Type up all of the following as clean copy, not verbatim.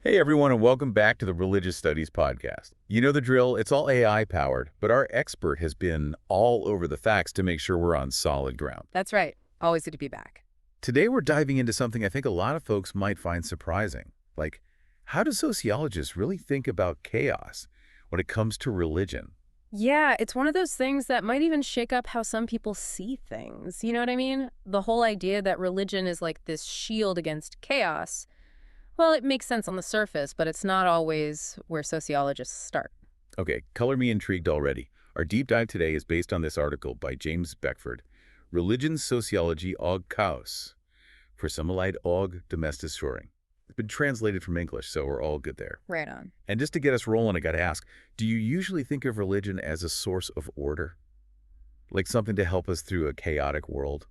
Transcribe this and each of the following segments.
Hey everyone, and welcome back to the Religious Studies Podcast. You know the drill, it's all AI powered, but our expert has been all over the facts to make sure we're on solid ground. That's right. Always good to be back. Today we're diving into something I think a lot of folks might find surprising. Like, how do sociologists really think about chaos when it comes to religion? Yeah, it's one of those things that might even shake up how some people see things. You know what I mean? The whole idea that religion is like this shield against chaos. Well, it makes sense on the surface, but it's not always where sociologists start. Okay, color me intrigued already. Our deep dive today is based on this article by James Beckford, Religion, Sociology, og Chaos, for Similite og Domestisering. It's been translated from English, so we're all good there. Right on. And just to get us rolling, I got to ask, do you usually think of religion as a source of order? Like something to help us through a chaotic world?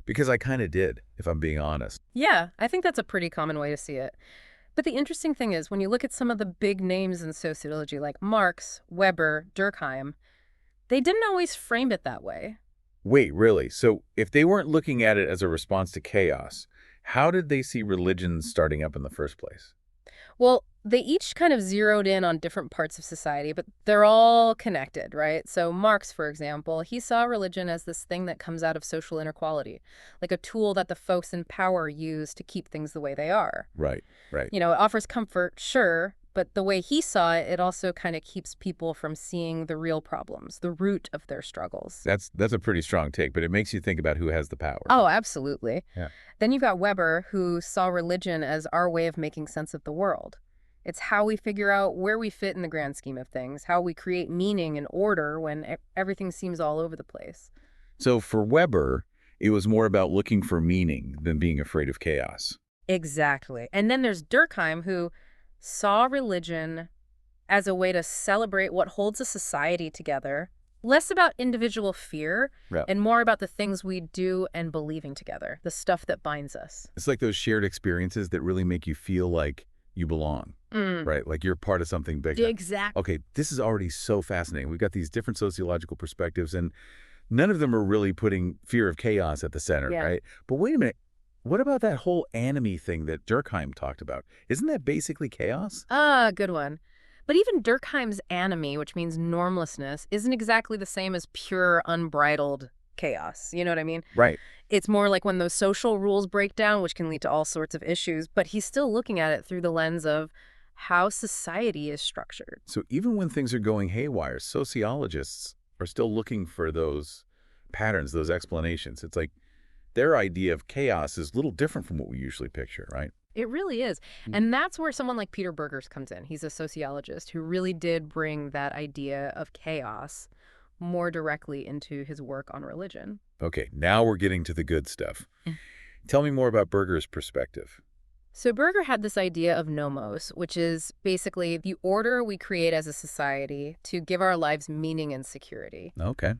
Because I kind of did, if I'm being honest. Yeah, I think that's a pretty common way to see it. But the interesting thing is, when you look at some of the big names in sociology like Marx, Weber, Durkheim, they didn't always frame it that way. Wait, really? So if they weren't looking at it as a response to chaos, how did they see religion starting up in the first place? Well, they each kind of zeroed in on different parts of society, but they're all connected, right? So Marx, for example, he saw religion as this thing that comes out of social inequality, like a tool that the folks in power use to keep things the way they are. Right, right. You know, it offers comfort, sure, but the way he saw it, it also kind of keeps people from seeing the real problems, the root of their struggles. That's a pretty strong take, but it makes you think about who has the power. Oh, absolutely. Yeah. Then you've got Weber, who saw religion as our way of making sense of the world. It's how we figure out where we fit in the grand scheme of things, how we create meaning and order when everything seems all over the place. So for Weber, it was more about looking for meaning than being afraid of chaos. Exactly. And then there's Durkheim, who saw religion as a way to celebrate what holds a society together, less about individual fear Yeah. and more about the things we do and believing together, the stuff that binds us. It's like those shared experiences that really make you feel like you belong, Mm. right? Like you're part of something bigger. Exactly. Okay, this is already so fascinating. We've got these different sociological perspectives, and none of them are really putting fear of chaos at the center, Yeah. right? But wait a minute. What about that whole enemy thing that Durkheim talked about? Isn't that basically chaos? Ah, good one. But even Durkheim's anomie, which means normlessness, isn't exactly the same as pure, unbridled chaos. You know what I mean? Right. It's more like when those social rules break down, which can lead to all sorts of issues, but he's still looking at it through the lens of how society is structured. So even when things are going haywire, sociologists are still looking for those patterns, those explanations. It's like their idea of chaos is a little different from what we usually picture, right? It really is. Mm. And that's where someone like Peter Bergers comes in. He's a sociologist who really did bring that idea of chaos more directly into his work on religion. Okay, now we're getting to the good stuff. Tell me more about Berger's perspective. So Berger had this idea of nomos, which is basically the order we create as a society to give our lives meaning and security. Okay.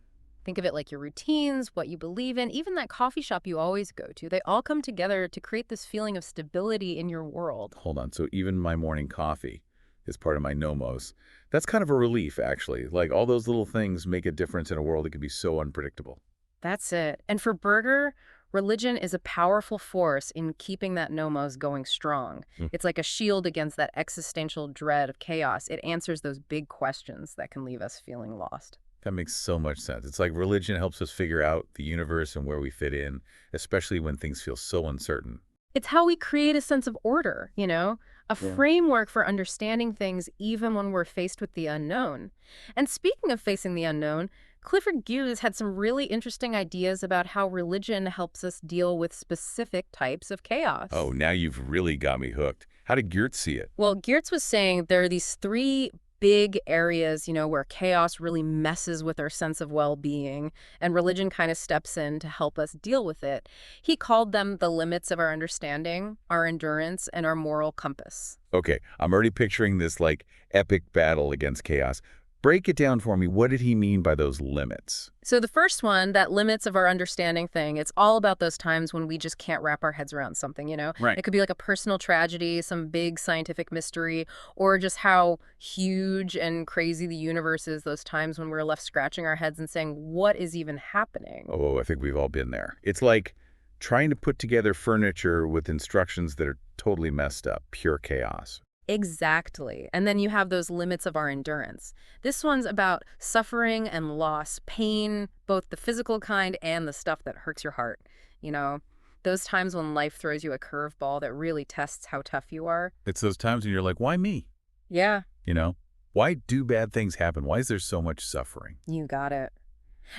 Think of it like your routines, what you believe in, even that coffee shop you always go to. They all come together to create this feeling of stability in your world. Hold on. So even my morning coffee is part of my nomos. That's kind of a relief, actually. Like all those little things make a difference in a world that can be so unpredictable. That's it. And for Berger, religion is a powerful force in keeping that nomos going strong. Mm. It's like a shield against that existential dread of chaos. It answers those big questions that can leave us feeling lost. That makes so much sense. It's like religion helps us figure out the universe and where we fit in, especially when things feel so uncertain. It's how we create a sense of order, you know, a Yeah. framework for understanding things even when we're faced with the unknown. And speaking of facing the unknown, Clifford Hughes had some really interesting ideas about how religion helps us deal with specific types of chaos. Oh, now you've really got me hooked. How did Geertz see it? Well, Geertz was saying there are these three big areas, you know, where chaos really messes with our sense of well-being, and religion kind of steps in to help us deal with it. He called them the limits of our understanding, our endurance, and our moral compass. Okay, I'm already picturing this like epic battle against chaos. Break it down for me. What did he mean by those limits? So the first one, that limits of our understanding thing, it's all about those times when we just can't wrap our heads around something, you know? Right. It could be like a personal tragedy, some big scientific mystery, or just how huge and crazy the universe is, those times when we're left scratching our heads and saying, what is even happening? Oh, I think we've all been there. It's like trying to put together furniture with instructions that are totally messed up, pure chaos. Exactly. And then you have those limits of our endurance. This one's about suffering and loss, pain, both the physical kind and the stuff that hurts your heart. You know, those times when life throws you a curveball that really tests how tough you are. It's those times when you're like, why me? Yeah, You know? Why do bad things happen? Why is there so much suffering? you got it.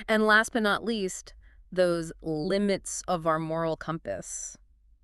And last but not least, those limits of our moral compass.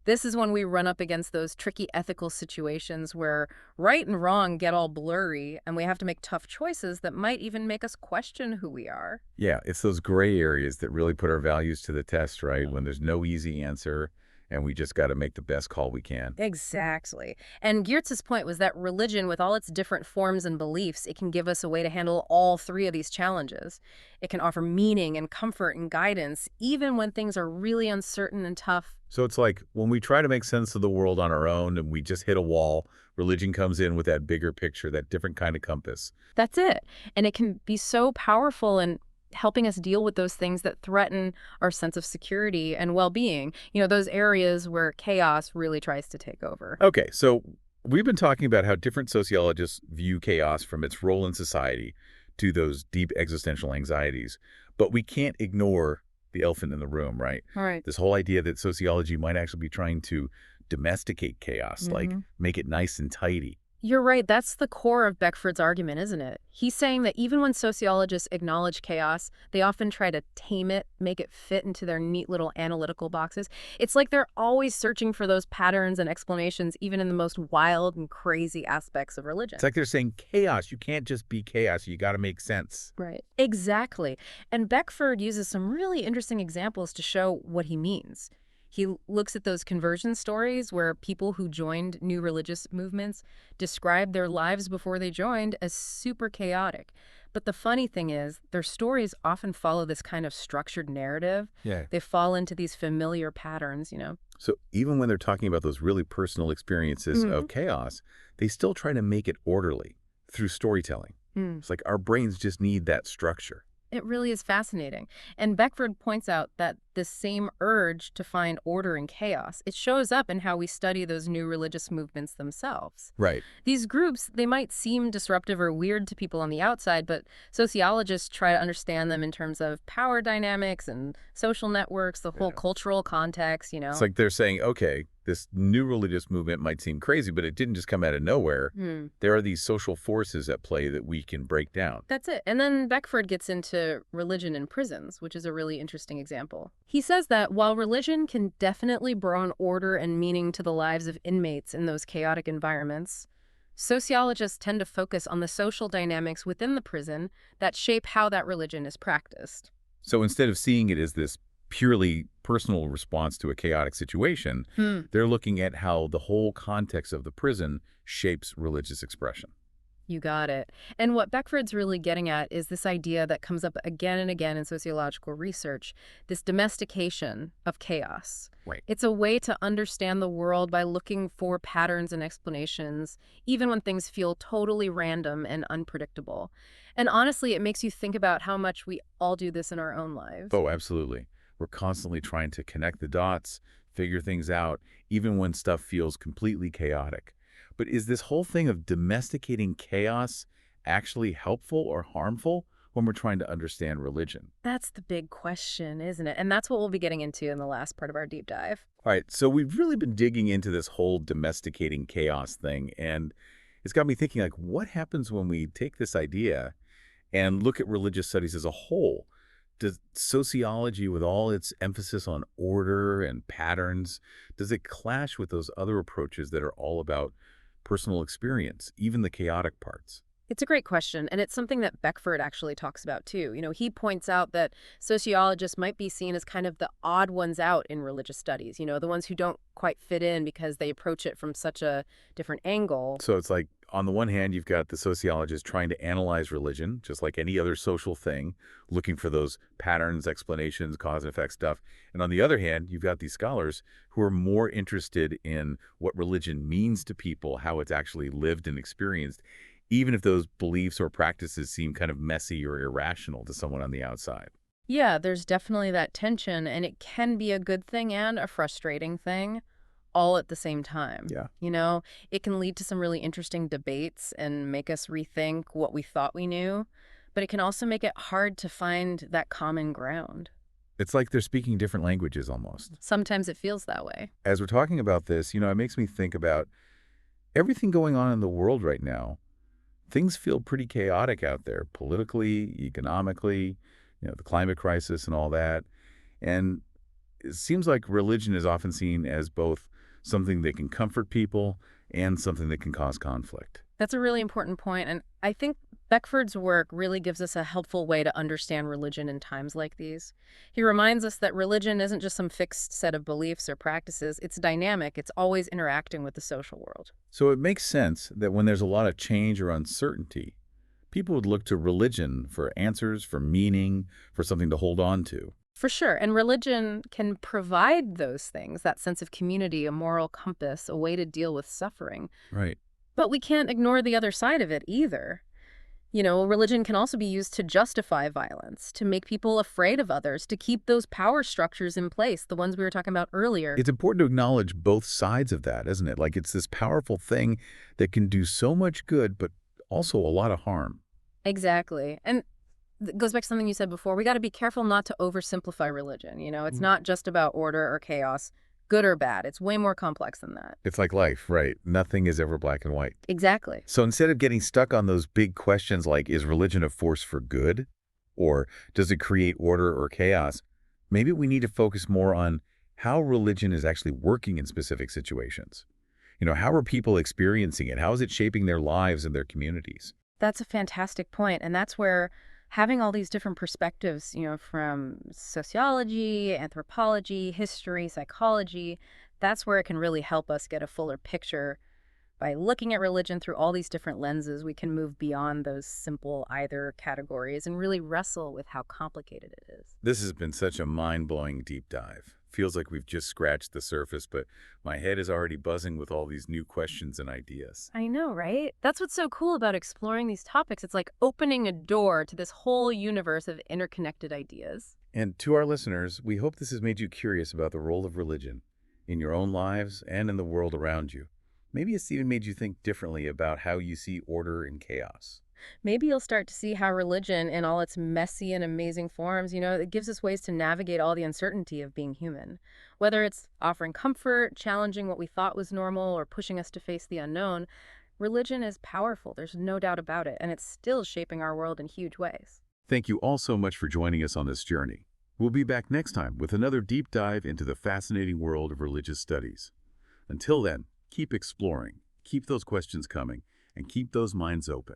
This is when we run up against those tricky ethical situations where right and wrong get all blurry and we have to make tough choices that might even make us question who we are. Yeah, it's those gray areas that really put our values to the test, right? When there's no easy answer and we just got to make the best call we can. Exactly. And Geertz's point was that religion, with all its different forms and beliefs, it can give us a way to handle all three of these challenges. It can offer meaning and comfort and guidance, even when things are really uncertain and tough. So it's like when we try to make sense of the world on our own and we just hit a wall, religion comes in with that bigger picture, that different kind of compass. That's it. And it can be so powerful in helping us deal with those things that threaten our sense of security and well-being. Those areas where chaos really tries to take over. Okay, so we've been talking about how different sociologists view chaos from its role in society to those deep existential anxieties. But we can't ignore the elephant in the room, right? All right. This whole idea that sociology might actually be trying to domesticate chaos, like make it nice and tidy. You're right. That's the core of Beckford's argument, isn't it? He's saying that even when sociologists acknowledge chaos, they often try to tame it, make it fit into their neat little analytical boxes. It's like they're always searching for those patterns and explanations, even in the most wild and crazy aspects of religion. It's like they're saying chaos. You can't just be chaos. You got to make sense. Right. Exactly. And Beckford uses some really interesting examples to show what he means. He looks at those conversion stories where people who joined new religious movements described their lives before they joined as super chaotic. But the funny thing is, their stories often follow this kind of structured narrative. Yeah. They fall into these familiar patterns. So even when they're talking about those really personal experiences of chaos, they still try to make it orderly through storytelling. It's like our brains just need that structure. It really is fascinating. And Beckford points out that this same urge to find order in chaos, it shows up in how we study those new religious movements themselves. Right. These groups, they might seem disruptive or weird to people on the outside, but sociologists try to understand them in terms of power dynamics and social networks, the whole cultural context. It's like they're saying, okay, this new religious movement might seem crazy, but it didn't just come out of nowhere. There are these social forces at play that we can break down. That's it. And then Beckford gets into religion in prisons, which is a really interesting example. He says that while religion can definitely bring order and meaning to the lives of inmates in those chaotic environments, sociologists tend to focus on the social dynamics within the prison that shape how that religion is practiced. So instead of seeing it as this purely personal response to a chaotic situation, they're looking at how the whole context of the prison shapes religious expression. You got it. And what Beckford's really getting at is this idea that comes up again and again in sociological research, this domestication of chaos. Right. It's a way to understand the world by looking for patterns and explanations, even when things feel totally random and unpredictable. And honestly, it makes you think about how much we all do this in our own lives. Oh, absolutely. We're constantly trying to connect the dots, figure things out, even when stuff feels completely chaotic. But is this whole thing of domesticating chaos actually helpful or harmful when we're trying to understand religion? That's the big question, isn't it? And that's what we'll be getting into in the last part of our deep dive. All right, so we've really been digging into this whole domesticating chaos thing, and it's got me thinking, like, what happens when we take this idea and look at religious studies as a whole? Does sociology, with all its emphasis on order and patterns, does it clash with those other approaches that are all about personal experience, even the chaotic parts? It's a great question, and it's something that Beckford actually talks about too. He points out that sociologists might be seen as kind of the odd ones out in religious studies, the ones who don't quite fit in because they approach it from such a different angle. So it's like, on the one hand, you've got the sociologists trying to analyze religion, just like any other social thing, looking for those patterns, explanations, cause and effect stuff. And on the other hand, you've got these scholars who are more interested in what religion means to people, how it's actually lived and experienced, even if those beliefs or practices seem kind of messy or irrational to someone on the outside. Yeah, there's definitely that tension, and it can be a good thing and a frustrating thing. all at the same time. Yeah. It can lead to some really interesting debates and make us rethink what we thought we knew, but it can also make it hard to find that common ground. It's like they're speaking different languages almost. Sometimes it feels that way. As we're talking about this, it makes me think about everything going on in the world right now. Things feel pretty chaotic out there, politically, economically, the climate crisis and all that. And it seems like religion is often seen as both something that can comfort people and something that can cause conflict. That's a really important point, and I think Beckford's work really gives us a helpful way to understand religion in times like these. He reminds us that religion isn't just some fixed set of beliefs or practices. It's dynamic. It's always interacting with the social world. So it makes sense that when there's a lot of change or uncertainty, people would look to religion for answers, for meaning, for something to hold on to. For sure, and religion can provide those things, that sense of community, a moral compass, a way to deal with suffering. Right. But we can't ignore the other side of it either. Religion can also be used to justify violence, to make people afraid of others, to keep those power structures in place, the ones we were talking about earlier. It's important to acknowledge both sides of that, isn't it? Like it's this powerful thing that can do so much good, but also a lot of harm. Exactly. And it goes back to something you said before. We got to be careful not to oversimplify religion. It's not just about order or chaos, good or bad. It's way more complex than that. It's like life, right? Nothing is ever black and white. Exactly. So instead of getting stuck on those big questions like, is religion a force for good? Or does it create order or chaos? Maybe we need to focus more on how religion is actually working in specific situations. How are people experiencing it? How is it shaping their lives and their communities? That's a fantastic point. And that's where having all these different perspectives, from sociology, anthropology, history, psychology, that's where it can really help us get a fuller picture. By looking at religion through all these different lenses, we can move beyond those simple either categories and really wrestle with how complicated it is. This has been such a mind-blowing deep dive. Feels like we've just scratched the surface, but my head is already buzzing with all these new questions and ideas. I know, right? That's what's so cool about exploring these topics. It's like opening a door to this whole universe of interconnected ideas. And to our listeners, we hope this has made you curious about the role of religion in your own lives and in the world around you. Maybe it's even made you think differently about how you see order and chaos. Maybe you'll start to see how religion, in all its messy and amazing forms, it gives us ways to navigate all the uncertainty of being human. Whether it's offering comfort, challenging what we thought was normal, or pushing us to face the unknown, religion is powerful. There's no doubt about it, and it's still shaping our world in huge ways. Thank you all so much for joining us on this journey. We'll be back next time with another deep dive into the fascinating world of religious studies. Until then, keep exploring, keep those questions coming, and keep those minds open.